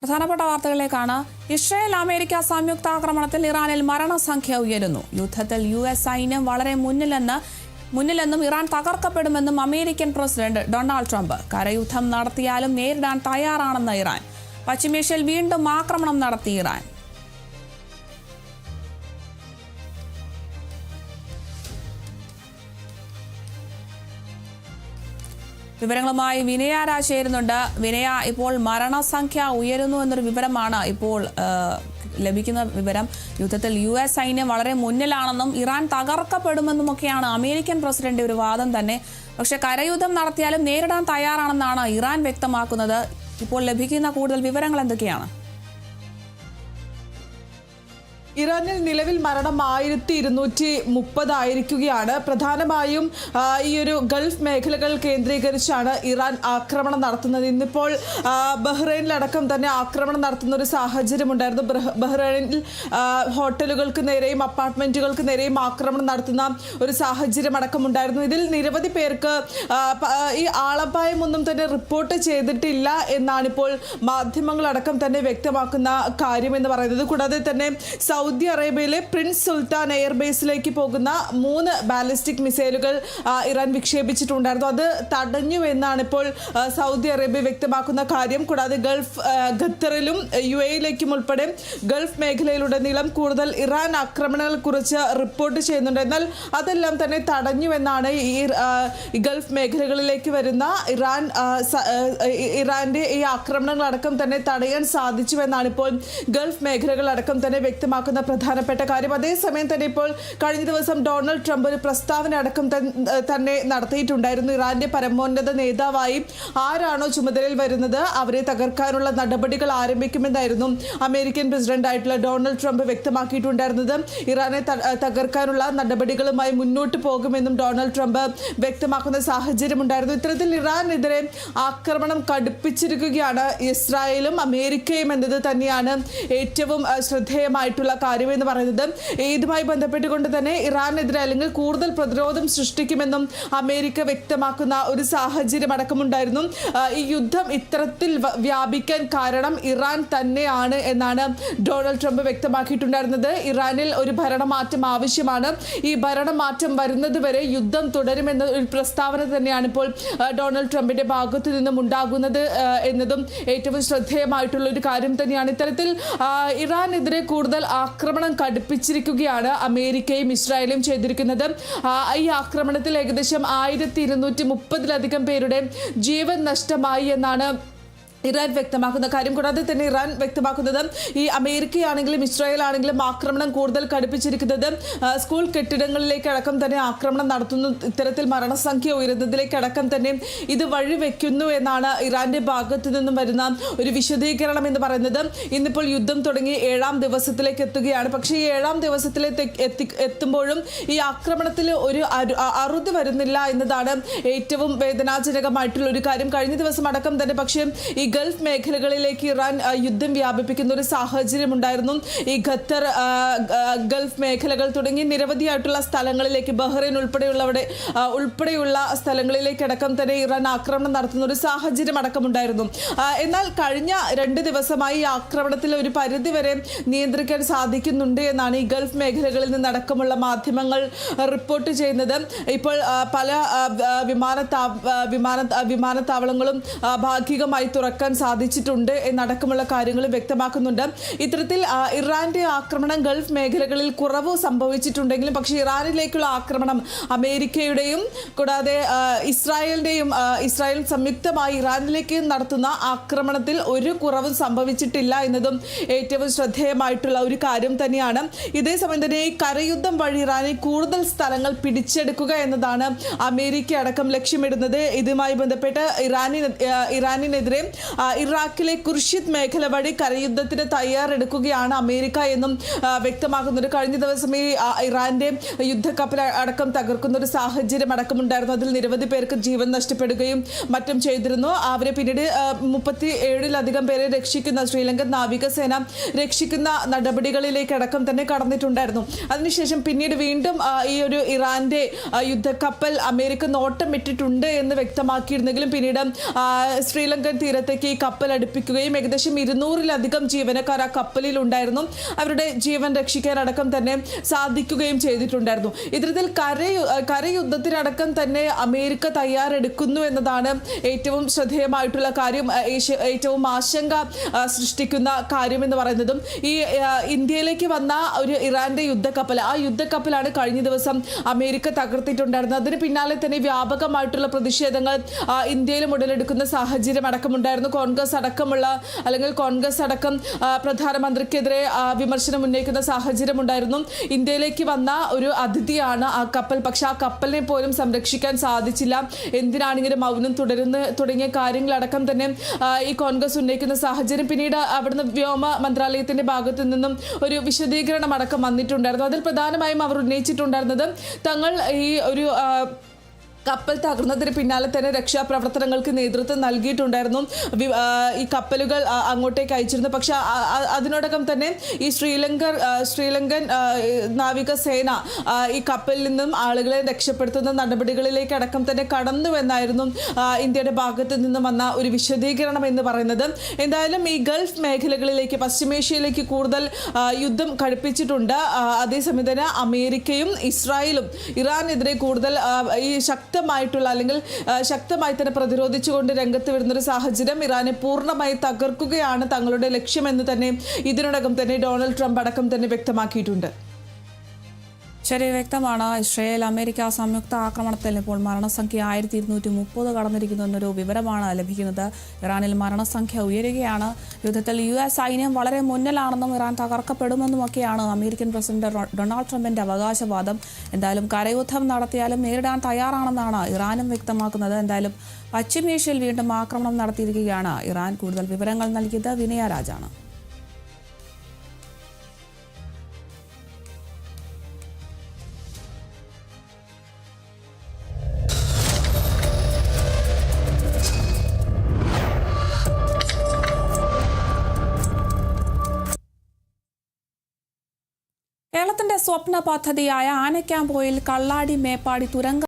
പ്രധാനപ്പെട്ട വാർത്തകളിലേക്കാണ്. Israel America സംയുക്താക്രമണത്തിൽ ഇറാനിൽ മരണസംഖ്യ ഉയരുന്നു. യുദ്ധത്തിൽ US സൈന്യം വളരെ മുന്നിലെന്നും ഇറാൻ തകർക്കപ്പെടുമെന്നും അമേരിക്കൻ പ്രസിഡന്റ് ഡൊണാൾഡ് ട്രംപ്. കരയുദ്ധം നടത്തിയാലും നേരിടാൻ തയ്യാറാണെന്ന് ഇറാൻ. പശ്ചിമേഷ്യയിൽ വീണ്ടും ആക്രമണം നടത്തി ഇറാൻ. വിവരങ്ങളുമായി വിനയ രാജ് ചേരുന്നുണ്ട്. വിനയ, ഇപ്പോൾ മരണസംഖ്യ ഉയരുന്നു എന്നൊരു വിവരമാണ് ഇപ്പോൾ ലഭിക്കുന്ന വിവരം. യുദ്ധത്തിൽ US സൈന്യം വളരെ മുന്നിലാണെന്നും ഇറാൻ തകർക്കപ്പെടുമെന്നുമൊക്കെയാണ് അമേരിക്കൻ പ്രസിഡന്റ് ഒരു വാദം തന്നെ. പക്ഷേ കരയുദ്ധം നടത്തിയാലും നേരിടാൻ തയ്യാറാണെന്നാണ് ഇറാൻ വ്യക്തമാക്കുന്നത്. ഇപ്പോൾ ലഭിക്കുന്ന കൂടുതൽ വിവരങ്ങൾ എന്തൊക്കെയാണ്? ഇറാനിൽ നിലവിൽ മരണം 1230 ആയിരിക്കുകയാണ്. പ്രധാനമായും ഈ ഒരു ഗൾഫ് മേഖലകൾ കേന്ദ്രീകരിച്ചാണ് ഇറാൻ ആക്രമണം നടത്തുന്നത്. ഇന്നിപ്പോൾ ബഹ്റൈനിലടക്കം തന്നെ ആക്രമണം നടത്തുന്ന ഒരു സാഹചര്യം ഉണ്ടായിരുന്നു. ബഹ്റൈനിൽ ഹോട്ടലുകൾക്ക് നേരെയും അപ്പാർട്ട്മെന്റുകൾക്ക് നേരെയും ആക്രമണം നടത്തുന്ന ഒരു സാഹചര്യം അടക്കമുണ്ടായിരുന്നു. ഇതിൽ നിരവധി പേർക്ക് ഈ ആളപായമൊന്നും തന്നെ റിപ്പോർട്ട് ചെയ്തിട്ടില്ല എന്നാണിപ്പോൾ മാധ്യമങ്ങളടക്കം തന്നെ വ്യക്തമാക്കുന്ന കാര്യം എന്ന് പറയുന്നത്. കൂടാതെ തന്നെ സൗദി അറേബ്യയിലെ പ്രിൻസ് സുൽത്താൻ എയർബേസിലേക്ക് പോകുന്ന 3 ബാലിസ്റ്റിക് മിസൈലുകൾ ഇറാൻ വിക്ഷേപിച്ചിട്ടുണ്ടായിരുന്നു. അത് തടഞ്ഞു എന്നാണ് ഇപ്പോൾ സൗദി അറേബ്യ വ്യക്തമാക്കുന്ന കാര്യം. കൂടാതെ ഖത്തറിലും UAE-യിലേക്കും ഉൾപ്പെടെ ഗൾഫ് മേഖലയിലുടനീളം കൂടുതൽ ഇറാൻ ആക്രമണങ്ങളെ കുറിച്ച് റിപ്പോർട്ട് ചെയ്യുന്നുണ്ട്. എന്നാൽ അതെല്ലാം തന്നെ തടഞ്ഞു എന്നാണ് ഈ ഗൾഫ് മേഖലകളിലേക്ക് വരുന്ന ഇറാന്റെ ഈ ആക്രമണങ്ങളടക്കം തന്നെ തടയാൻ സാധിച്ചുവെന്നാണ് ഇപ്പോൾ ഗൾഫ് മേഖലകളടക്കം തന്നെ വ്യക്തമാക്കുന്ന പ്രധാനപ്പെട്ട കാര്യം. അതേസമയം തന്നെ ഇപ്പോൾ കഴിഞ്ഞ ദിവസം ഡൊണാൾഡ് ട്രംപ് ഒരു പ്രസ്താവന അടക്കം തന്നെ നടത്തിയിട്ടുണ്ടായിരുന്നു. ഇറാന്റെ പരമോന്നത നേതാവായി ആരാണോ ചുമതലയിൽ വരുന്നത് അവരെ തകർക്കാനുള്ള നടപടികൾ ആരംഭിക്കുമെന്നായിരുന്നു അമേരിക്കൻ പ്രസിഡന്റ് ആയിട്ടുള്ള ഡൊണാൾഡ് ട്രംപ് വ്യക്തമാക്കിയിട്ടുണ്ടായിരുന്നത്. ഇറാനെ തകർക്കാനുള്ള നടപടികളുമായി മുന്നോട്ട് പോകുമെന്നും ഡൊണാൾഡ് ട്രംപ് വ്യക്തമാക്കുന്ന സാഹചര്യം ഉണ്ടായിരുന്നു. ഇത്തരത്തിൽ ഇറാനെതിരെ ആക്രമണം കടുപ്പിച്ചിരിക്കുകയാണ് ഇസ്രായേലും അമേരിക്കയും എന്നത് തന്നെയാണ് ഏറ്റവും ശ്രദ്ധേയമായിട്ടുള്ള കാര്യമെന്ന് പറയുന്നത്. ഇതുമായി ബന്ധപ്പെട്ടുകൊണ്ട് തന്നെ ഇറാനെതിരെ അല്ലെങ്കിൽ കൂടുതൽ പ്രതിരോധം സൃഷ്ടിക്കുമെന്നും അമേരിക്ക വ്യക്തമാക്കുന്ന ഒരു സാഹചര്യം അടക്കമുണ്ടായിരുന്നു. ഈ യുദ്ധം ഇത്തരത്തിൽ വ്യാപിക്കാൻ കാരണം ഇറാൻ തന്നെയാണ് എന്നാണ് ഡൊണാൾഡ് ട്രംപ് വ്യക്തമാക്കിയിട്ടുണ്ടായിരുന്നത്. ഇറാനിൽ ഒരു ഭരണമാറ്റം ആവശ്യമാണ്. ഈ ഭരണമാറ്റം വരുന്നത് വരെ യുദ്ധം തുടരുമെന്ന ഒരു പ്രസ്താവന തന്നെയാണ് ഇപ്പോൾ ഡൊണാൾഡ് ട്രംപിന്റെ ഭാഗത്തു നിന്നും ഉണ്ടാകുന്നത് എന്നതും ഏറ്റവും ശ്രദ്ധേയമായിട്ടുള്ള ഒരു കാര്യം തന്നെയാണ്. ഇത്തരത്തിൽ ഇറാനെതിരെ കൂടുതൽ ആക്രമണം കടുപ്പിച്ചിരിക്കുകയാണ് അമേരിക്കയും ഇസ്രായേലും ചെയ്തിരിക്കുന്നത്. ഈ ആക്രമണത്തിൽ ഏകദേശം 1230-ലധികം പേരുടെ ജീവൻ നഷ്ടമായി എന്നാണ് ഇറാൻ വ്യക്തമാക്കുന്ന കാര്യം. കൂടാതെ തന്നെ ഇറാൻ വ്യക്തമാക്കുന്നത് ഈ അമേരിക്കയാണെങ്കിലും ഇസ്രായേൽ ആണെങ്കിലും ആക്രമണം കൂടുതൽ കടുപ്പിച്ചിരിക്കുന്നത് സ്കൂൾ കെട്ടിടങ്ങളിലേക്കടക്കം തന്നെ ആക്രമണം നടത്തുന്നു. ഇത്തരത്തിൽ മരണസംഖ്യ ഉയരുന്നതിലേക്കടക്കം തന്നെ ഇത് വഴിവെക്കുന്നു എന്നാണ് ഇറാന്റെ ഭാഗത്തു നിന്നും വരുന്ന ഒരു വിശദീകരണം എന്ന് പറയുന്നത്. ഇന്നിപ്പോൾ യുദ്ധം തുടങ്ങി 7ാം ദിവസത്തിലേക്ക് എത്തുകയാണ്. പക്ഷേ ഈ 7ാം ദിവസത്തിലേക്ക് എത്തുമ്പോഴും ഈ ആക്രമണത്തിൽ ഒരു അറുതി വരുന്നില്ല എന്നതാണ് ഏറ്റവും വേദനാജനകമായിട്ടുള്ള ഒരു കാര്യം. കഴിഞ്ഞ ദിവസം അടക്കം തന്നെ പക്ഷേ ഈ ഗൾഫ് മേഖലകളിലേക്ക് ഇറാൻ യുദ്ധം വ്യാപിപ്പിക്കുന്ന ഒരു സാഹചര്യം ഉണ്ടായിരുന്നു. ഈ ഖത്തർ, ഗൾഫ് മേഖലകൾ തുടങ്ങി നിരവധിയായിട്ടുള്ള സ്ഥലങ്ങളിലേക്ക്, ബഹ്റൈൻ ഉൾപ്പെടെയുള്ള സ്ഥലങ്ങളിലേക്ക് അടക്കം തന്നെ ഇറാൻ ആക്രമണം നടത്തുന്ന ഒരു സാഹചര്യം അടക്കമുണ്ടായിരുന്നു. എന്നാൽ കഴിഞ്ഞ 2 ദിവസമായി ഈ ആക്രമണത്തിൽ ഒരു പരിധിവരെ നിയന്ത്രിക്കാൻ സാധിക്കുന്നുണ്ട് എന്നാണ് ഈ ഗൾഫ് മേഖലകളിൽ നിന്നടക്കമുള്ള മാധ്യമങ്ങൾ റിപ്പോർട്ട് ചെയ്യുന്നത്. ഇപ്പോൾ പല വിമാനത്താവളങ്ങളും ഭാഗികമായി തുറക്കാൻ സാധിച്ചിട്ടുണ്ട് എന്നടക്കമുള്ള കാര്യങ്ങൾ വ്യക്തമാക്കുന്നുണ്ട്. ഇത്തരത്തിൽ ഇറാന്റെ ആക്രമണം ഗൾഫ് മേഖലകളിൽ കുറവ് സംഭവിച്ചിട്ടുണ്ടെങ്കിലും പക്ഷേ ഇറാനിലേക്കുള്ള ആക്രമണം അമേരിക്കയുടെയും കൂടാതെ ഇസ്രായേൽ സംയുക്തമായി ഇറാനിലേക്ക് നടത്തുന്ന ആക്രമണത്തിൽ ഒരു കുറവും സംഭവിച്ചിട്ടില്ല എന്നതും ഏറ്റവും ശ്രദ്ധേയമായിട്ടുള്ള ഒരു കാര്യം തന്നെയാണ്. ഇതേസമയം തന്നെ ഈ കരയുദ്ധം വഴി ഇറാനിൽ കൂടുതൽ സ്ഥലങ്ങൾ പിടിച്ചെടുക്കുക എന്നതാണ് അമേരിക്ക അടക്കം ലക്ഷ്യമിടുന്നത്. ഇതുമായി ബന്ധപ്പെട്ട് ഇറാനിനെതിരെ ഇറാഖിലെ കുർഷിദ് മേഖല വഴി കരയുദ്ധത്തിന് തയ്യാറെടുക്കുകയാണ് അമേരിക്ക എന്നും വ്യക്തമാക്കുന്നുണ്ട്. കഴിഞ്ഞ ദിവസം ഈ ഇറാന്റെ യുദ്ധക്കപ്പൽ അടക്കം തകർക്കുന്ന ഒരു സാഹചര്യം അടക്കമുണ്ടായിരുന്നു. അതിൽ നിരവധി പേർക്ക് ജീവൻ നഷ്ടപ്പെടുകയും മറ്റും ചെയ്തിരുന്നു. അവരെ പിന്നീട് 37-ലധികം പേരെ രക്ഷിക്കുന്ന ശ്രീലങ്കൻ നാവികസേന രക്ഷിക്കുന്ന നടപടികളിലേക്ക് അടക്കം തന്നെ കടന്നിട്ടുണ്ടായിരുന്നു. അതിനുശേഷം പിന്നീട് വീണ്ടും ഈ ഒരു ഇറാന്റെ യുദ്ധക്കപ്പൽ അമേരിക്ക നോട്ടമിട്ടിട്ടുണ്ട് എന്ന് വ്യക്തമാക്കിയിരുന്നെങ്കിലും പിന്നീട് ശ്രീലങ്കൻ തീരത്തേക്ക് തീരത്തേക്ക് ഈ കപ്പൽ അടുപ്പിക്കുകയും ഏകദേശം 200-ലധികം ജീവനക്കാർ ആ കപ്പലിൽ ഉണ്ടായിരുന്നു. അവരുടെ ജീവൻ രക്ഷിക്കാനടക്കം തന്നെ സാധിക്കുകയും ചെയ്തിട്ടുണ്ടായിരുന്നു. ഇത്തരത്തിൽ കരയുദ്ധത്തിനടക്കം തന്നെ അമേരിക്ക തയ്യാറെടുക്കുന്നു എന്നതാണ് ഏറ്റവും ശ്രദ്ധേയമായിട്ടുള്ള കാര്യം, ഏറ്റവും ആശങ്ക സൃഷ്ടിക്കുന്ന കാര്യം എന്ന് പറയുന്നതും. ഈ ഇന്ത്യയിലേക്ക് വന്ന ഒരു ഇറാന്റെ യുദ്ധക്കപ്പൽ, ആ യുദ്ധക്കപ്പലാണ് കഴിഞ്ഞ ദിവസം അമേരിക്ക തകർത്തിട്ടുണ്ടായിരുന്നത്. അതിന് പിന്നാലെ തന്നെ വ്യാപകമായിട്ടുള്ള പ്രതിഷേധങ്ങൾ ഇന്ത്യയിലും ഉടലെടുക്കുന്ന സാഹചര്യം അടക്കമുണ്ടായിരുന്നു. കോൺഗ്രസ് അടക്കം പ്രധാനമന്ത്രിക്കെതിരെ വിമർശനം ഉന്നയിക്കുന്ന സാഹചര്യം ഉണ്ടായിരുന്നു. ഇന്ത്യയിലേക്ക് വന്ന ഒരു അതിഥിയാണ് ആ കപ്പൽ, പക്ഷെ ആ കപ്പലിനെ പോലും സംരക്ഷിക്കാൻ സാധിച്ചില്ല. എന്തിനാണ് ഇങ്ങനെ മൗനം തുടങ്ങിയ കാര്യങ്ങളടക്കം തന്നെ ഈ കോൺഗ്രസ് ഉന്നയിക്കുന്ന സാഹചര്യം. പിന്നീട് അവിടുന്ന് വ്യോമ മന്ത്രാലയത്തിന്റെ ഭാഗത്തു നിന്നും ഒരു വിശദീകരണം അടക്കം വന്നിട്ടുണ്ടായിരുന്നു. അതിൽ പ്രധാനമായും അവർ ഉന്നയിച്ചിട്ടുണ്ടായിരുന്നത് തങ്ങൾ ഈ ഒരു കപ്പൽ തകർന്നതിന് പിന്നാലെ തന്നെ രക്ഷാപ്രവർത്തനങ്ങൾക്ക് നേതൃത്വം നൽകിയിട്ടുണ്ടായിരുന്നു. ഈ കപ്പലുകൾ അങ്ങോട്ടേക്ക് അയച്ചിരുന്നു. പക്ഷെ അതിനോടകം തന്നെ ഈ ശ്രീലങ്കൻ നാവികസേന ഈ കപ്പലിൽ നിന്നും ആളുകളെ രക്ഷപ്പെടുത്തുന്ന നടപടികളിലേക്ക് അടക്കം തന്നെ കടന്നുവെന്നായിരുന്നു ഇന്ത്യയുടെ ഭാഗത്ത് നിന്നും വന്ന ഒരു വിശദീകരണം എന്ന് പറയുന്നത്. എന്തായാലും ഈ ഗൾഫ് മേഖലകളിലേക്ക്, പശ്ചിമേഷ്യയിലേക്ക് കൂടുതൽ യുദ്ധം കടുപ്പിച്ചിട്ടുണ്ട്. അതേസമയം തന്നെ അമേരിക്കയും ഇസ്രായേലും ഇറാനെതിരെ കൂടുതൽ ഈ ശക്തമായി തന്നെ പ്രതിരോധിച്ചുകൊണ്ട് രംഗത്ത് വരുന്നൊരു സാഹചര്യം. ഇറാനെ പൂർണ്ണമായി തകർക്കുകയാണ് തങ്ങളുടെ ലക്ഷ്യമെന്ന് തന്നെ ഇതിനോടകം തന്നെ ഡൊണാൾഡ് ട്രംപ് അടക്കം തന്നെ വ്യക്തമാക്കിയിട്ടുണ്ട്. ശരി, വ്യക്തമാണ്. ഇസ്രായേൽ അമേരിക്ക സംയുക്ത ആക്രമണത്തിൽ ഇപ്പോൾ മരണസംഖ്യ 1230 കടന്നിരിക്കുന്നു എന്നൊരു വിവരമാണ് ലഭിക്കുന്നത്. ഇറാനിൽ മരണസംഖ്യ ഉയരുകയാണ്. യുദ്ധത്തിൽ US സൈന്യം വളരെ മുന്നിലാണെന്നും ഇറാൻ തകർക്കപ്പെടുമെന്നുമൊക്കെയാണ് അമേരിക്കൻ പ്രസിഡന്റ് ഡൊണാൾഡ് ട്രംപിന്റെ അവകാശവാദം. എന്തായാലും കരയുദ്ധം നടത്തിയാലും നേരിടാൻ തയ്യാറാണെന്നാണ് ഇറാനും വ്യക്തമാക്കുന്നത്. എന്തായാലും പശ്ചിമേഷ്യയിൽ വീണ്ടും ആക്രമണം നടത്തിയിരിക്കുകയാണ് ഇറാൻ. കൂടുതൽ വിവരങ്ങൾ നൽകിയത് വിനയ രാജാണ്. കേരളത്തിന്റെ സ്വപ്ന പദ്ധതിയായ ആനക്കാംപൊയിൽ കള്ളാടി മേപ്പാടി തുരങ്ക